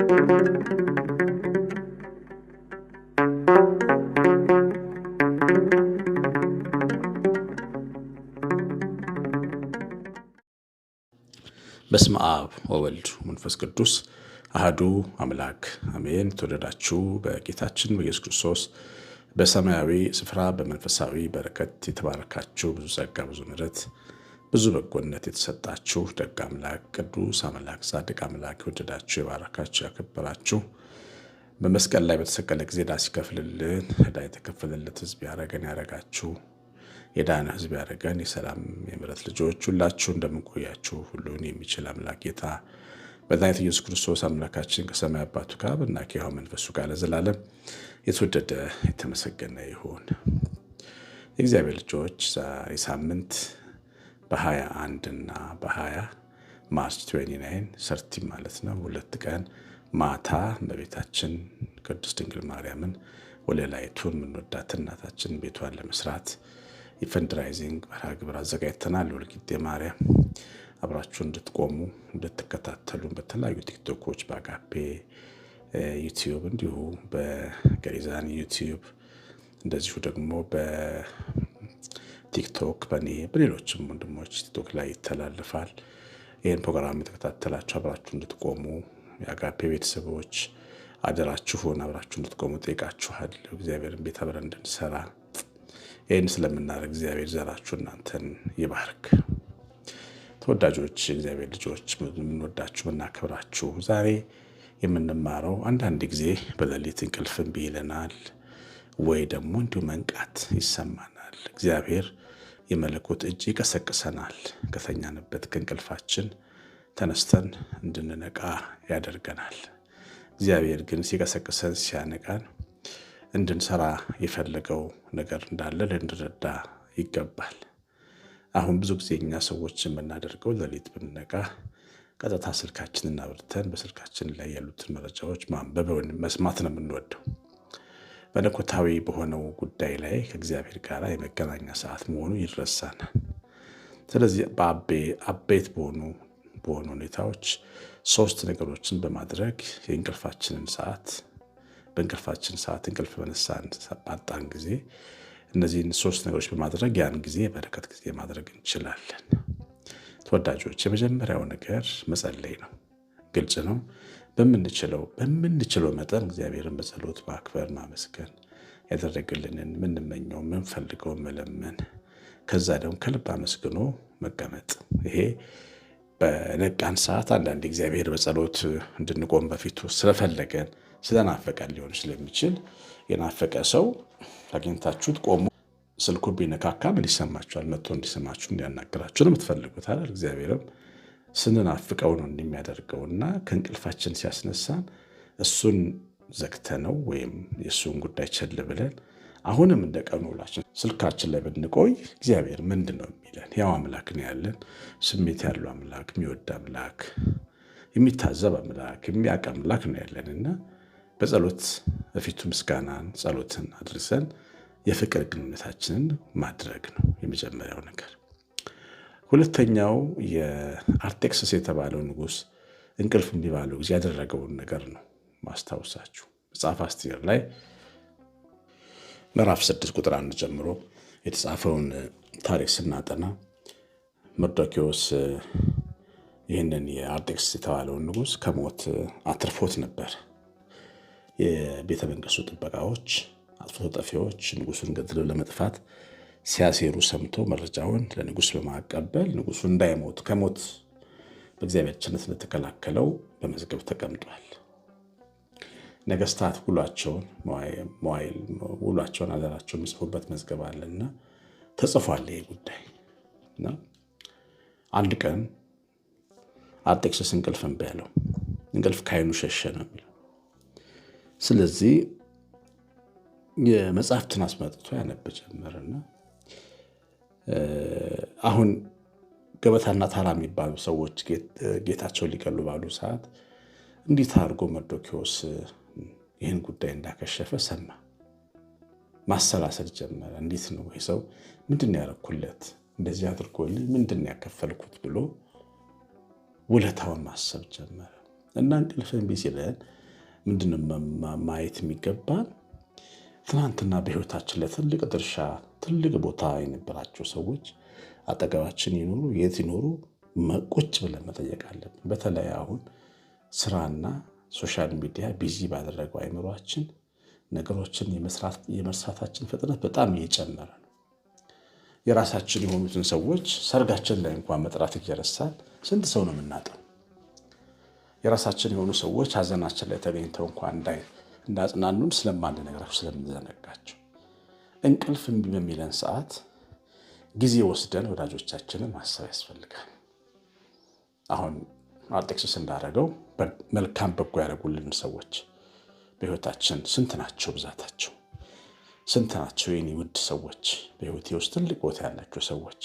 በስመ አብ ወወልድ ወመንፈስ ቅዱስ አሐዱ አምላክ አሜን። ተወደዳችሁ በጌታችን በኢየሱስ ክርስቶስ በሰማያዊ ስፍራ በመንፈሳዊ በረከት የተባረካችሁ ብዙ ጸጋ፣ ብዙ ምሕረት፣ ብዙ በጎነት የተሰጣችሁ ደግ አምላክ ቅዱስ አምላክ ጻድቅ አምላክ የወደዳችሁ የባረካችሁ ያከበራችሁ በመስቀል ላይ በተሰቀለ ጊዜ ዕዳ ሲከፍልልን ዕዳ የተከፈለለት ሕዝብ ያረጋችሁ የዳነ ሕዝብ ያደረገን የሰላም የምሕረት ልጆች ሁላችሁ እንደምንቆያችሁ ሁሉን የሚችል አምላክ ጌታ በመድኃኒታችን ኢየሱስ ክርስቶስ አምላካችን ከሰማይ አባቱ ጋር እና ከሕያው መንፈሱ ጋር ለዘላለም የተወደደ የተመሰገነ ይሁን። የእግዚአብሔር ልጆች ዛሬ ሳምንት በ21 እና በ20 ማርች 29 ሰርቲ ማለት ነው 2 ቀን ማታ እመቤታችን ቅድስት ድንግል ማርያምን ወለላይቱን የምንወዳት እናታችን ቤቷን ለመስራት የፈንድራይዚንግ መርሃ ግብር አዘጋጅተናል። ወልቂጤ ማርያም አብራችሁ እንድትቆሙ እንድትከታተሉ በተለያዩ ቲክቶኮች በአጋፔ ዩቲዩብ እንዲሁ በገሪዛን ዩቲዩብ እንደዚሁ ደግሞ በቲክቶክ በእኔ በሌሎችም ወንድሞች ቲክቶክ ላይ ይተላልፋል። ይህን ፕሮግራም የተከታተላችሁ አብራችሁ እንድትቆሙ የአጋፔ ቤተሰቦች አደራችሁን አብራችሁ እንድትቆሙ ጠይቃችኋል። እግዚአብሔርን ቤት አብረን እንድንሰራ ይህን ስለምናደርግ እግዚአብሔር ዘራችሁ እናንተን ይባርክ። ተወዳጆች እግዚአብሔር ልጆች የምንወዳችሁ የምናከብራችሁ ዛሬ የምንማረው አንዳንድ ጊዜ በሌሊት እንቅልፍ እምቢ ይለናል ወይ ደግሞ እንዲሁ መንቃት ይሰማናል። እግዚአብሔር የመለኮት እጅ ይቀሰቅሰናል። ከተኛንበት ከእንቅልፋችን ተነስተን እንድንነቃ ያደርገናል። እግዚአብሔር ግን ሲቀሰቅሰን ሲያነቃን እንድንሰራ የፈለገው ነገር እንዳለ ልንረዳ ይገባል። አሁን ብዙ ጊዜ እኛ ሰዎች የምናደርገው ሌሊት ብንነቃ ቀጥታ ስልካችንን አብርተን በስልካችን ላይ ያሉትን መረጃዎች ማንበብ መስማት ነው የምንወደው። መለኮታዊ በሆነው ጉዳይ ላይ ከእግዚአብሔር ጋር የመገናኛ ሰዓት መሆኑ ይረሳናል። ስለዚህ አበይት በሆኑ ሁኔታዎች 3 ነገሮችን በማድረግ የእንቅልፋችንን ሰዓት በእንቅልፋችን ሰዓት እንቅልፍ በነሳን ባጣን ጊዜ እነዚህን 3 ነገሮች በማድረግ ያን ጊዜ የበረከት ጊዜ ማድረግ እንችላለን። ተወዳጆች የመጀመሪያው ነገር መጸለይ ነው። ግልጽ ነው። በምንችለው መጠን እግዚአብሔርን በጸሎት ማክበር፣ ማመስገን፣ ያደረግልንን ምንመኘው ምንፈልገው መለመን፣ ከዛ ደግሞ ከልብ አመስግኖ መቀመጥ። ይሄ በነቃን ሰዓት አንዳንድ እግዚአብሔር በጸሎት እንድንቆም በፊቱ ስለፈለገን ስለናፈቀን ሊሆን ስለሚችል የናፈቀ ሰው አግኝታችሁት ቆሙ ስልኩን ቢነካካ ምን ይሰማችኋል? መጥቶ እንዲሰማችሁ እንዲያናግራችሁ ነው የምትፈልጉት አይደል? እግዚአብሔርም ስንናፍቀው ነው እንደሚያደርገውና ከእንቅልፋችን ሲያስነሳን እሱን ዘግተነው ወይም የእሱን ጉዳይ ቸል ብለን አሁንም እንደ ቀኑ ውላችን ስልካችን ላይ ብንቆይ እግዚአብሔር ምንድን ነው የሚለን? ያው አምላክ ነው ያለን፣ ስሜት ያለው አምላክ፣ የሚወድ አምላክ፣ የሚታዘብ አምላክ፣ የሚያውቅ አምላክ ነው ያለንና በጸሎት በፊቱ ምስጋናን ጸሎትን አድርሰን የፍቅር ግንኙነታችንን ማድረግ ነው የመጀመሪያው ነገር። ሁለተኛው የአርጤክስስ የተባለው ንጉሥ እንቅልፍ እምቢ ባለው ጊዜ ያደረገውን ነገር ነው ማስታወሳችሁ። መጽሐፈ አስቴር ላይ ምዕራፍ 6 ቁጥር 1 ጀምሮ የተጻፈውን ታሪክ ስናጠና መርዶክዮስ ይህንን የአርጤክስስ የተባለውን ንጉሥ ከሞት አትርፎት ነበር። የቤተ መንግስቱ ጥበቃዎች አጥፍቶ ጠፊዎች ንጉሱን ገድለው ለመጥፋት ሲያሴሩ ሰምቶ መረጃውን ለንጉስ በማቀበል ንጉሱ እንዳይሞት ከሞት በእግዚአብሔር ቸርነት እንደተከላከለው በመዝገብ ተቀምጧል። ነገስታት ውሏቸውን አደራቸውን የሚጽፉበት መዝገብ አለና ተጽፏል ይሄ ጉዳይ እና አንድ ቀን አርጤክስስ እንቅልፍ እምቢ አለው። እንቅልፍ ከዓይኑ ሸሸ ነው የሚለው። ስለዚህ የመጽሐፍትን አስመጥቶ ያነብ ጀመረና አሁን ገበታና ታራ የሚባሉ ሰዎች ጌታቸውን ሊገሉ ባሉ ሰዓት እንዴት አድርጎ መርዶክዮስ ይህን ጉዳይ እንዳከሸፈ ሰማ። ማሰላሰል ጀመረ። እንዴት ነው ይህ ሰው ምንድን ያደረኩለት እንደዚህ አድርጎልኝ ምንድን ያከፈልኩት ብሎ ውለታውን ማሰብ ጀመረ እና እንቅልፍ እምቢ ሲለን ምንድነው ማየት የሚገባን? ትናንትና በህይወታችን ላይ ትልቅ ድርሻ ትልቅ ቦታ የነበራቸው ሰዎች አጠገባችን ይኖሩ የት ይኖሩ ቁጭ ብለን መጠየቅ አለብን። በተለይ አሁን ስራና ሶሻል ሚዲያ ቢዚ ባደረገው አይምሯችን ነገሮችን የመስራታችን ፍጥነት በጣም እየጨመረ ነው። የራሳችን የሆኑትን ሰዎች ሰርጋችን ላይ እንኳን መጥራት እየረሳን ስንት ሰው ነው የምናጣው? የራሳችን የሆኑ ሰዎች ሀዘናችን ላይ ተገኝተው እንኳን እንዳጽናኑን ስለማንነግራቸው ስለምንዘነጋቸው እንቅልፍ እምቢ በሚለን ሰዓት ጊዜ ወስደን ወዳጆቻችንን ማሰብ ያስፈልጋል። አሁን አርጤክስስ እንዳደረገው መልካም በጎ ያደረጉልን ሰዎች በህይወታችን ስንት ናቸው? ብዛታቸው ስንት ናቸው? የኔ ውድ ሰዎች በህይወቴ ውስጥ ትልቅ ቦታ ያላቸው ሰዎች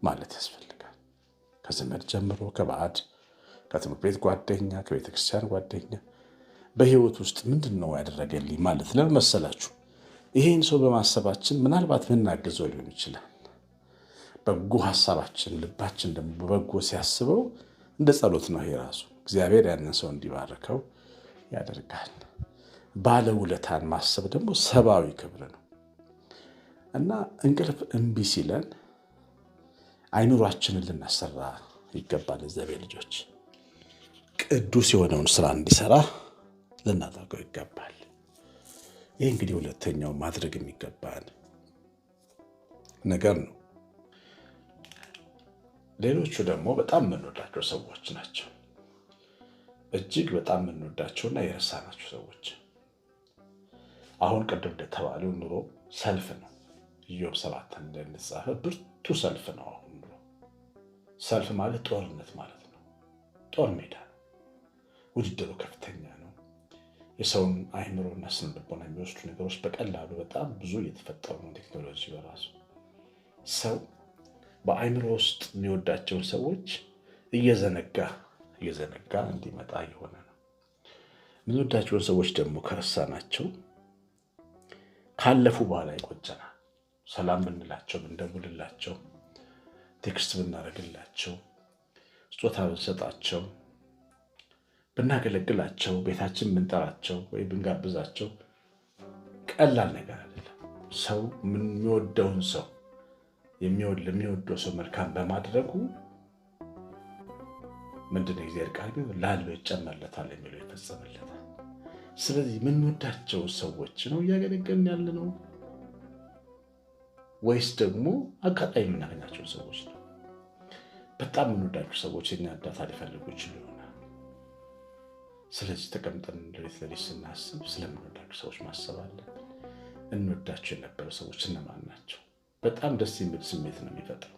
ማለት ያስፈልጋል። ከዘመድ ጀምሮ ከባዕድ፣ ከትምህርት ቤት ጓደኛ፣ ከቤተክርስቲያን ጓደኛ በህይወት ውስጥ ምንድን ነው ያደረገልኝ ማለት ለምን መሰላችሁ? ይሄን ሰው በማሰባችን ምናልባት ምናገዘው ሊሆን ይችላል። በጎ ሀሳባችን ልባችን ደግሞ በበጎ ሲያስበው እንደ ጸሎት ነው። ይሄ ራሱ እግዚአብሔር ያንን ሰው እንዲባርከው ያደርጋል። ባለውለታን ማሰብ ደግሞ ሰብአዊ ክብር ነው እና እንቅልፍ እምቢ ሲለን አይኑሯችንን ልናሰራ ይገባል። እግዚአብሔር ልጆች ቅዱስ የሆነውን ስራ እንዲሰራ ልናደርገው ይገባል። ይህ እንግዲህ ሁለተኛው ማድረግ የሚገባን ነገር ነው። ሌሎቹ ደግሞ በጣም የምንወዳቸው ሰዎች ናቸው። እጅግ በጣም የምንወዳቸውና የረሳናቸው ሰዎች። አሁን ቅድም እንደተባለው ኑሮ ሰልፍ ነው። ኢዮብ 7 እንደተጻፈ ብርቱ ሰልፍ ነው። አሁን ኑሮ ሰልፍ ማለት ጦርነት ማለት ነው። ጦር ሜዳ ነው። ውድድሩ ከፍተኛ ነው። የሰውን አይምሮና ስነ ልቦና የሚወስዱ ነገሮች በቀላሉ በጣም ብዙ እየተፈጠሩ ነው። ቴክኖሎጂ በራሱ ሰው በአይምሮ ውስጥ የሚወዳቸውን ሰዎች እየዘነጋ እንዲመጣ የሆነ ነው። የምንወዳቸውን ሰዎች ደግሞ ከረሳናቸው ካለፉ በኋላ ይቆጨናል። ሰላም ብንላቸው፣ ብንደውልላቸው፣ ቴክስት ብናደርግላቸው፣ ስጦታ ብንሰጣቸው፣ ብናገለግላቸው፣ ቤታችን ብንጠራቸው ወይ ብንጋብዛቸው ቀላል ነገር አይደለም። ሰው የሚወደውን ሰው ለሚወደው ሰው መልካም በማድረጉ ምንድን ነው እግዚአብሔር ቃል ላለው ይጨመርለታል የሚለው ይፈጸምለታል። ስለዚህ የምንወዳቸው ሰዎች ነው እያገለገልን ያለ ነው ወይስ ደግሞ አጋጣሚ የምናገኛቸው ሰዎች ነው? በጣም የምንወዳቸው ሰዎች የኛ እርዳታ ሊፈልጉ ይችሉ ይሆናል። ስለዚህ ተቀምጠን ሌት ስናስብ ስለምንወዳቸው ሰዎች ማሰብ አለብን። እንወዳቸው የነበሩ ሰዎች እነማን ናቸው? በጣም ደስ የሚል ስሜት ነው የሚፈጥረው።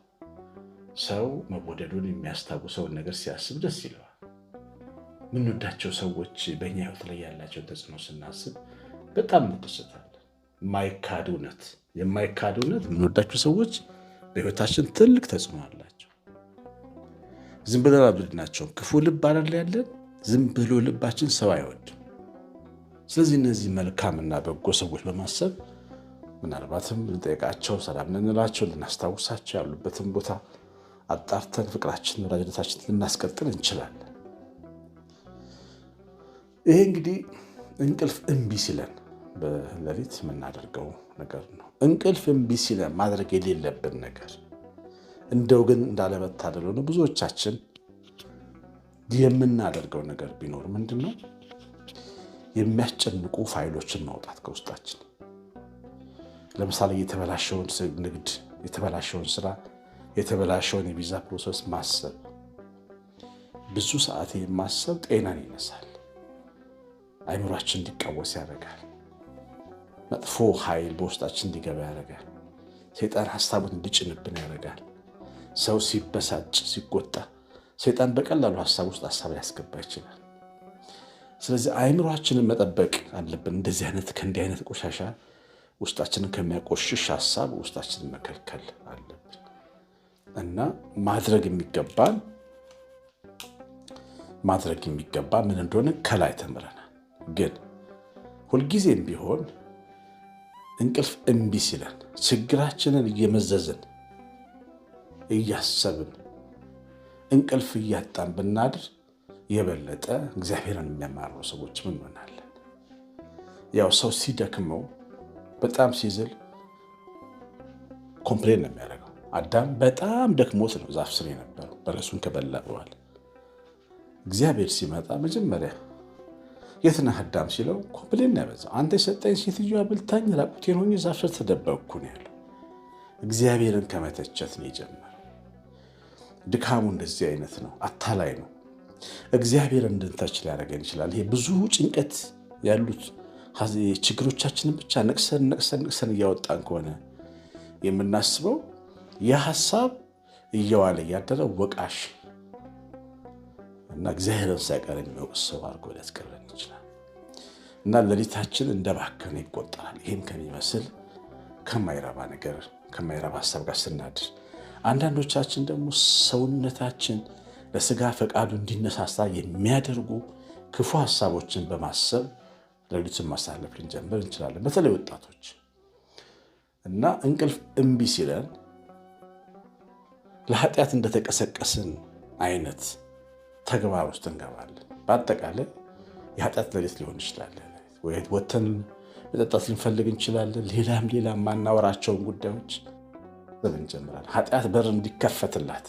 ሰው መወደዱን የሚያስታውሰውን ነገር ሲያስብ ደስ ይለዋል። የምንወዳቸው ሰዎች በእኛ ህይወት ላይ ያላቸውን ተጽዕኖ ስናስብ በጣም እንደሰታለን። የማይካድ እውነት የምንወዳቸው ሰዎች በህይወታችን ትልቅ ተጽዕኖ አላቸው። ዝም ብለን አብድናቸው ክፉ ልብ አይደል ያለን። ዝም ብሎ ልባችን ሰው አይወድም። ስለዚህ እነዚህ መልካምና በጎ ሰዎች በማሰብ ምናልባትም ልንጠይቃቸው፣ ሰላም ልንላቸው፣ ልናስታውሳቸው ያሉበትን ቦታ አጣርተን ፍቅራችን ወዳጅነታችን ልናስቀጥል እንችላለን። ይሄ እንግዲህ እንቅልፍ እምቢ ሲለን በሌሊት የምናደርገው ነገር ነው። እንቅልፍ እምቢ ሲለን ማድረግ የሌለብን ነገር እንደው ግን እንዳለመታደል ሆኖ ብዙዎቻችን የምናደርገው ነገር ቢኖር ምንድን ነው? የሚያስጨንቁ ፋይሎችን ማውጣት ከውስጣችን። ለምሳሌ የተበላሸውን ንግድ፣ የተበላሸውን ስራ፣ የተበላሸውን የቪዛ ፕሮሰስ ማሰብ። ብዙ ሰዓት ማሰብ ጤናን ይነሳል። አይምሯችን እንዲቃወስ ያደርጋል። መጥፎ ኃይል በውስጣችን እንዲገባ ያደርጋል። ሰይጣን ሀሳቡን እንዲጭንብን ያደርጋል። ሰው ሲበሳጭ፣ ሲቆጣ ሰይጣን በቀላሉ ሀሳብ ውስጥ ሀሳብ ሊያስገባ ይችላል። ስለዚህ አይምሯችንን መጠበቅ አለብን። ከእንዲህ አይነት ቆሻሻ ውስጣችንን ከሚያቆሽሽ ሀሳብ ውስጣችንን መከልከል አለብን እና ማድረግ የሚገባ ምን እንደሆነ ከላይ ተምረናል። ግን ሁልጊዜም ቢሆን እንቅልፍ እምቢ ሲለን ችግራችንን እየመዘዝን እያሰብን እንቅልፍ እያጣን ብናድር የበለጠ እግዚአብሔርን የሚያማርሩ ሰዎች ምን እንሆናለን? ያው ሰው ሲደክመው በጣም ሲዝል ኮምፕሌን ነው የሚያደርገው። አዳም በጣም ደክሞት ነው ዛፍ ስር የነበረው በለሱን ከበላ በኋላ። እግዚአብሔር ሲመጣ መጀመሪያ የት ነህ አዳም ሲለው ኮምፕሌን ነው ያበዛው። አንተ የሰጠኝ ሴትዮዋ ብልታኝ ራቁቴን ሆኜ ዛፍ ስር ተደበቅኩ ነው ያለው። እግዚአብሔርን ከመተቸት ነው የጀመረው። ድካሙ እንደዚህ አይነት ነው፣ አታላይ ነው። እግዚአብሔር እንድንተች ሊያደርገን ይችላል። ይሄ ብዙ ጭንቀት ያሉት ችግሮቻችንን ብቻ ነቅሰን እያወጣን ከሆነ የምናስበው የሀሳብ እየዋለ እያደረ ወቃሽ እና እግዚአብሔርን ሳይቀር የሚወቅስ ሰው አድርጎ ሊያስቀረን ይችላል እና ሌሊታችን እንደባከነ ይቆጠራል። ይህም ከሚመስል ከማይረባ ነገር ከማይረባ ሀሳብ ጋር ስናድር፣ አንዳንዶቻችን ደግሞ ሰውነታችን ለስጋ ፈቃዱ እንዲነሳሳ የሚያደርጉ ክፉ ሀሳቦችን በማሰብ ሌሊቱን ማሳለፍ ልንጀምር እንችላለን። በተለይ ወጣቶች እና እንቅልፍ እምቢ ሲለን ለኃጢአት እንደተቀሰቀስን አይነት ተግባር ውስጥ እንገባለን። በአጠቃላይ የኃጢአት ሌሊት ሊሆን ይችላል። ወይ ወተን መጠጣት ልንፈልግ እንችላለን። ሌላም ማናወራቸውን ጉዳዮች እንጀምራለን። ኃጢአት በር እንዲከፈትላት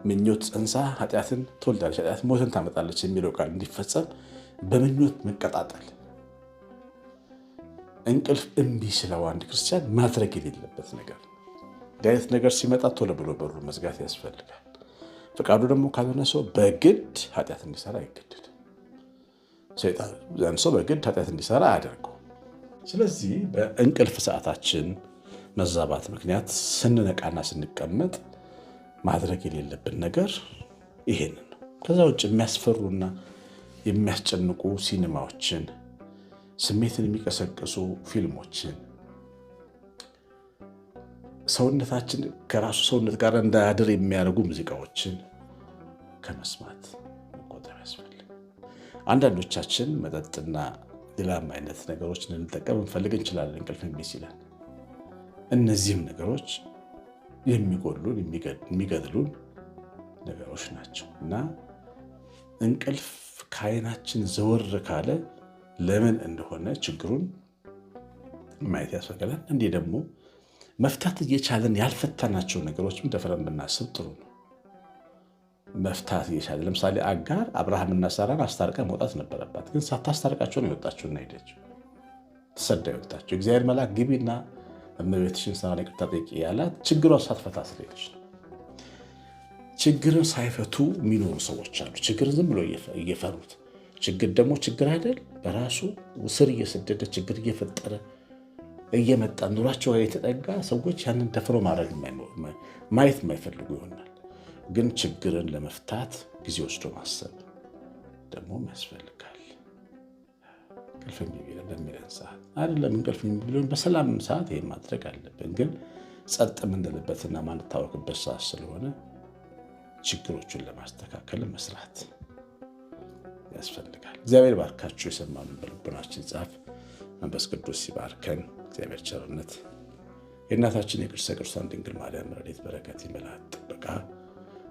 ምኞት ጸንሳ ኃጢአትን ትወልዳለች፣ ኃጢአት ሞትን ታመጣለች የሚለው ቃል እንዲፈጸም በምኞት መቀጣጠል። እንቅልፍ እምቢ ስለው አንድ ክርስቲያን ማድረግ የሌለበት ነገር ጋየት ነገር ሲመጣ ቶሎ ብሎ በሩ መዝጋት ያስፈልጋል። ፈቃዱ ደግሞ ካልሆነ ሰው በግድ ኃጢአት እንዲሰራ አይገድድም። ሰይጣን ሰው በግድ ኃጢአት እንዲሰራ አያደርገው። ስለዚህ በእንቅልፍ ሰዓታችን መዛባት ምክንያት ስንነቃና ስንቀመጥ ማድረግ የሌለብን ነገር ይሄንን ነው። ከዛ ውጭ የሚያስፈሩና የሚያስጨንቁ ሲኒማዎችን፣ ስሜትን የሚቀሰቅሱ ፊልሞችን፣ ሰውነታችን ከራሱ ሰውነት ጋር እንዳያድር የሚያደርጉ ሙዚቃዎችን ከመስማት መቆጠብ ያስፈልጋል። አንዳንዶቻችን መጠጥና ሌላም አይነት ነገሮችን ልንጠቀም እንፈልግ እንችላለን እንቅልፍ እምቢ ሲለን። እነዚህም ነገሮች የሚጎሉን የሚገድሉን ነገሮች ናቸው እና እንቅልፍ ከዓይናችን ዘወር ካለ ለምን እንደሆነ ችግሩን ማየት ያስፈልጋል። እንዲህ ደግሞ መፍታት እየቻለን ያልፈታናቸው ነገሮችም ደፍረን ብናስብ ጥሩ ነው። መፍታት እየቻለ ለምሳሌ አጋር አብርሃምና ሳራን አስታርቃ መውጣት ነበረባት፣ ግን ሳታስታርቃቸው ነው የወጣችውና ሄደችው፣ ተሰዳ የወጣችው። እግዚአብሔር መልአክ ግቢና እመቤትሽን ሳራን ይቅርታ ጠይቂ ያላት ችግሯን ሳትፈታ ስለሄደች ነው። ችግርን ሳይፈቱ የሚኖሩ ሰዎች አሉ። ችግርን ዝም ብሎ እየፈሩት። ችግር ደግሞ ችግር አይደል፣ በራሱ ስር እየሰደደ ችግር እየፈጠረ እየመጣ ኑሯቸው ጋር የተጠጋ ሰዎች ያንን ደፍሮ ማድረግ ማየት የማይፈልጉ ይሆናል። ግን ችግርን ለመፍታት ጊዜ ወስዶ ማሰብ ደግሞ ያስፈልጋል። እንቅልፍ እምቢ በሚለን ሰዓት አይደለም፣ እንቅልፍ እምቢ ብሎን በሰላም ሰዓት ይሄን ማድረግ አለብን። ግን ጸጥ የምንልበትና ማንታወቅበት ሰዓት ስለሆነ ችግሮቹን ለማስተካከል መስራት ያስፈልጋል። እግዚአብሔር ባርካችሁ። የሰማነውን በልቦናችን ጻፍ። መንፈስ ቅዱስ ሲባርከን እግዚአብሔር ቸርነት የእናታችን የቅድስተ ቅዱሳን ድንግል ማርያም ረድኤት በረከት መላእክት ጥበቃ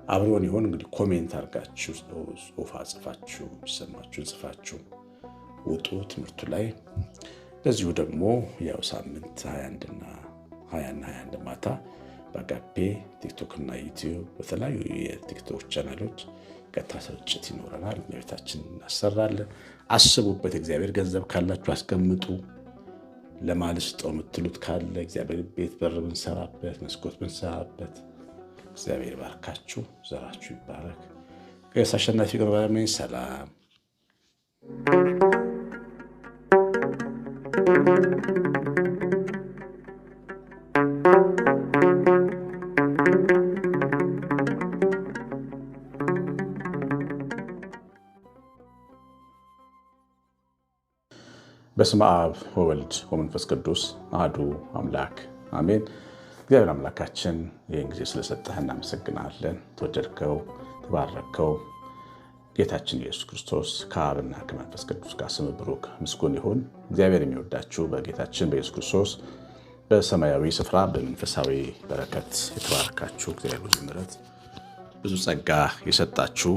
አብሮን ይሆን። እንግዲህ ኮሜንት አድርጋችሁ ጽሑፍ ጽፋችሁ የሚሰማችሁን ጽፋችሁ ውጡ ትምህርቱ ላይ። ለዚሁ ደግሞ ያው ሳምንት 21 ማታ በአጋፔ ቲክቶክ እና ዩቲዩብ በተለያዩ የቲክቶክ ቻናሎች ቀጥታ ስርጭት ይኖረናል። እመቤታችን እናሰራለን። አስቡበት። እግዚአብሔር ገንዘብ ካላችሁ አስቀምጡ። ለማልስጠው የምትሉት ካለ እግዚአብሔር ቤት በር ብንሰራበት፣ መስኮት ብንሰራበት፣ እግዚአብሔር ባርካችሁ፣ ዘራችሁ ይባረክ። ቀሲስ አሸናፊ ገብረማርያም ሰላም። በስመ አብ ወወልድ ወመንፈስ ቅዱስ አሐዱ አምላክ አሜን። እግዚአብሔር አምላካችን ይህን ጊዜ ስለሰጠህ እናመሰግናለን። ተወደድከው፣ ተባረከው። ጌታችን ኢየሱስ ክርስቶስ ከአብና ከመንፈስ ቅዱስ ጋር ስም ብሩክ ምስጉን ይሁን። እግዚአብሔር የሚወዳችሁ በጌታችን በኢየሱስ ክርስቶስ በሰማያዊ ስፍራ በመንፈሳዊ በረከት የተባረካችሁ እግዚአብሔር ብዙ ምሕረት ብዙ ጸጋ የሰጣችሁ